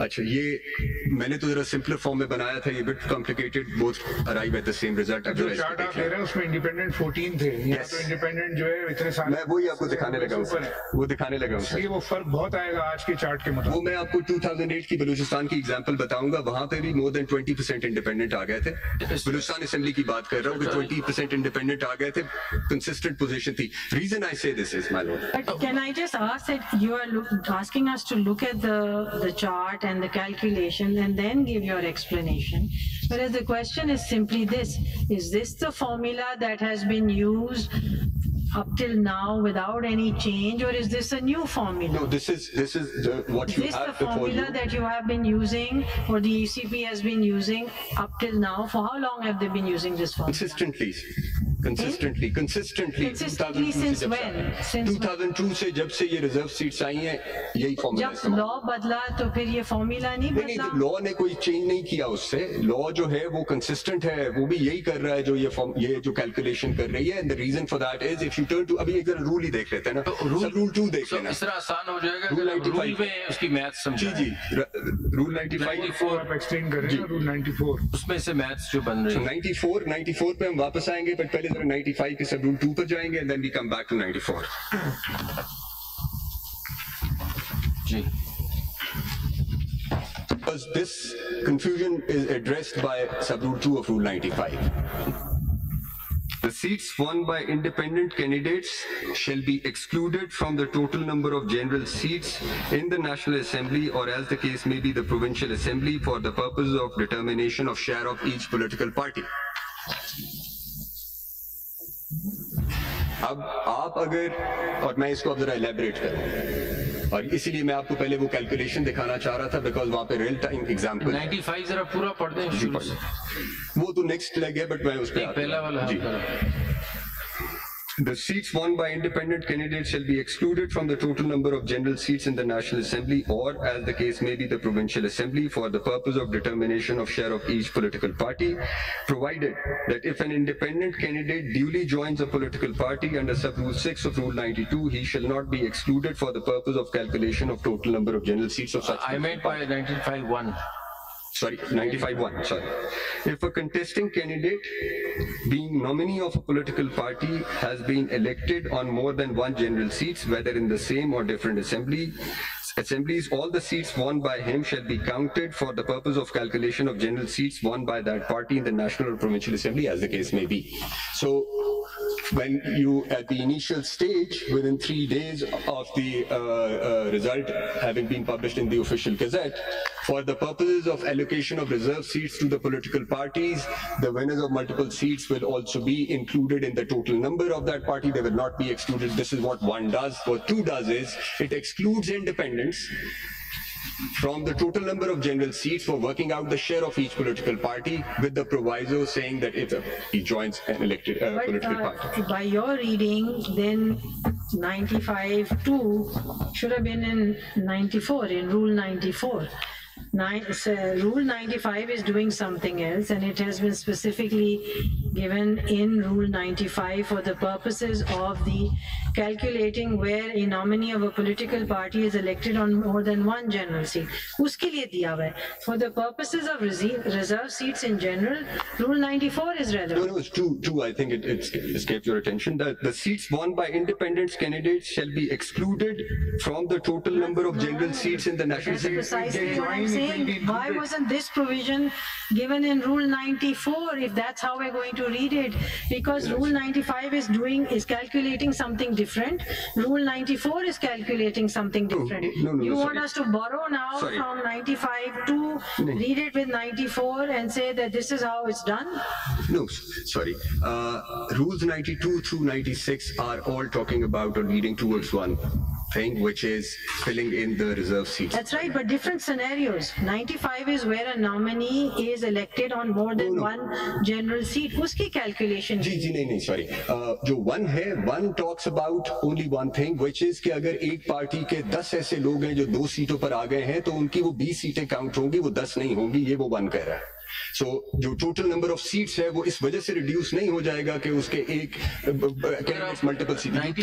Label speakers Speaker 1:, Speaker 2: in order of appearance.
Speaker 1: अच्छा, ये मैंने तो जरा सिंपलर फॉर्म में बनाया था, ये bit complicated, both arrive at the same result.
Speaker 2: जो चार्ट आप दे रहे हैं उसमें इंडिपेंडेंट 14 थे, यहाँ तो इंडिपेंडेंट जो है इतने सारे,
Speaker 1: मैं वही आपको दिखाने लगा हूँ, वो दिखाने लगा हूँ।
Speaker 2: ये वो फर्क बहुत आएगा आज के चार्ट के मुताबिक।
Speaker 1: वो मैं आपको 2008 की बलूचिस्तान की एग्जांपल बताऊंगा, वहां पे भी मोर देन 20% इंडिपेंडेंट आ गए थे। बलूचिस्तान असेंबली की बात कर रहा हूँ कि 20% इंडिपेंडेंट आ गए थे, कंसिस्टेंट पोजीशन थी। रीजन आई से this is my Lord,
Speaker 3: But can I just ask that you are asking us to look at the chart and the calculation and then give your explanation, whereas the question is simply this: is this the formula that has been used up till now without any change, or is this a new formula?
Speaker 1: No, this is what you
Speaker 3: Is this
Speaker 1: have
Speaker 3: the
Speaker 1: before
Speaker 3: formula
Speaker 1: you.
Speaker 3: that you have been using, or the ECB has been using up till now? For how long have they been using this formula?
Speaker 1: Consistently
Speaker 3: Consistently
Speaker 1: 2002
Speaker 3: since
Speaker 1: से जब
Speaker 3: when?
Speaker 1: से-
Speaker 3: Since
Speaker 1: 2002 से जब से ये reserve seats आई हैं, यही formula
Speaker 3: जब लॉ बदला तो फिर ये फॉर्मूला नहीं बदला?
Speaker 1: लॉ ने कोई चेंज नहीं किया उससे, लॉ जो है वो कंसिस्टेंट है, वो भी यही कर रहा है जो ये जो कैलकुलेशन कर रही है। And the reason for that is if you turn to, अभी एक जरा रूल ही देख लेते हैं ना, रूल 2 देख लेना,
Speaker 4: इस तरह आसान हो जाएगा,
Speaker 1: रूल 95
Speaker 4: रूल में उसकी मैथ समझाएं।
Speaker 1: जी रूल 95
Speaker 2: आप एक्सप्लेन कर रहे हैं रूल 94,
Speaker 4: उसमें से मैथ्स जो बन रही है।
Speaker 1: 94 पे हम वापस आएंगे, बट पहले जरा 95 के सब रूल 2 पर जाएंगे, and then we come back to 94
Speaker 4: G.
Speaker 1: Because this confusion is addressed by sub-rule 2 of Rule 95. The seats won by independent candidates shall be excluded from the total number of general seats in the National Assembly, or as the case may be the Provincial Assembly, for the purpose of determination of share of each political party. अब आप अगर, और मैं इसको अब जरा elaborate करूं, और इसीलिए मैं आपको पहले वो कैलकुलेशन दिखाना चाह रहा था, बिकॉज वहां पे रियल टाइम एग्जाम्पल
Speaker 4: 95 जरा पूरा पढ़ दें शुरू से।
Speaker 1: वो तो नेक्स्ट लग गया, बट मैं उस पर
Speaker 4: पहला वाला
Speaker 1: जी। The seats won by independent candidates shall be excluded from the total number of general seats in the National Assembly, or as the case may be the Provincial Assembly, for the purpose of determination of share of each political party, provided that if an independent candidate duly joins a political party under sub-rule 6 of Rule 92, he shall not be excluded for the purpose of calculation of total number of general seats of such.
Speaker 4: I meant by 95(1).
Speaker 1: Sorry, 95(1), sorry. If a contesting candidate, being nominee of a political party, has been elected on more than one general seats, whether in the same or different assemblies, all the seats won by him shall be counted for the purpose of calculation of general seats won by that party in the National or Provincial Assembly, as the case may be. So, when you, at the initial stage, within 3 days of the result having been published in the official gazette, for the purposes of allocation of reserve seats to the political parties, the winners of multiple seats will also be included in the total number of that party. They will not be excluded. This is what 1 does. What 2 does is, it excludes independents from the total number of general seats for working out the share of each political party, with the proviso saying that if he joins an elected political party.
Speaker 3: By your reading, then 95(2) should have been in 94, in Rule 94. Rule 95 is doing something else, and it has been specifically given in Rule 95 for the purposes of the calculating where a nominee of a political party is elected on more than one general seat. उसके लिए दिया हुआ है. For the purposes of reserve seats in general, Rule 94 is relevant.
Speaker 1: No, it's two. I think it escaped your attention. The seats won by independent candidates shall be excluded from the total number of general seats in the National
Speaker 3: That's precisely what I'm saying. Why wasn't this provision given in Rule 94 if that's how we're going to read it? Because Rule 95 is calculating something different. Rule 94 is calculating something different.
Speaker 1: No,
Speaker 3: you want
Speaker 1: sorry.
Speaker 3: us to borrow now from 95 to read it with 94 and say that this is how it's done?
Speaker 1: No, sorry. Rules 92 through 96 are all talking about or leading towards one thing, which is filling in the reserve seats.
Speaker 3: That's right, but different scenarios. 95 is where a nominee is elected on more than one general seat. Uski calculation.
Speaker 1: जी नहीं sorry. जो one है, one talks about only one thing, which is कि अगर एक party के 10 ऐसे लोग हैं जो 2 सीटों पर आ गए हैं, तो उनकी वो 20 सीटें काउंट होंगी, वो 10 नहीं होंगी, ये वो 1 कह रहा है. So, जो टोटल नंबर ऑफ सीट्स है वो इस वजह से रिड्यूस नहीं हो जाएगा कि उसके एक कैंडिडेट्स मल्टीपल सीट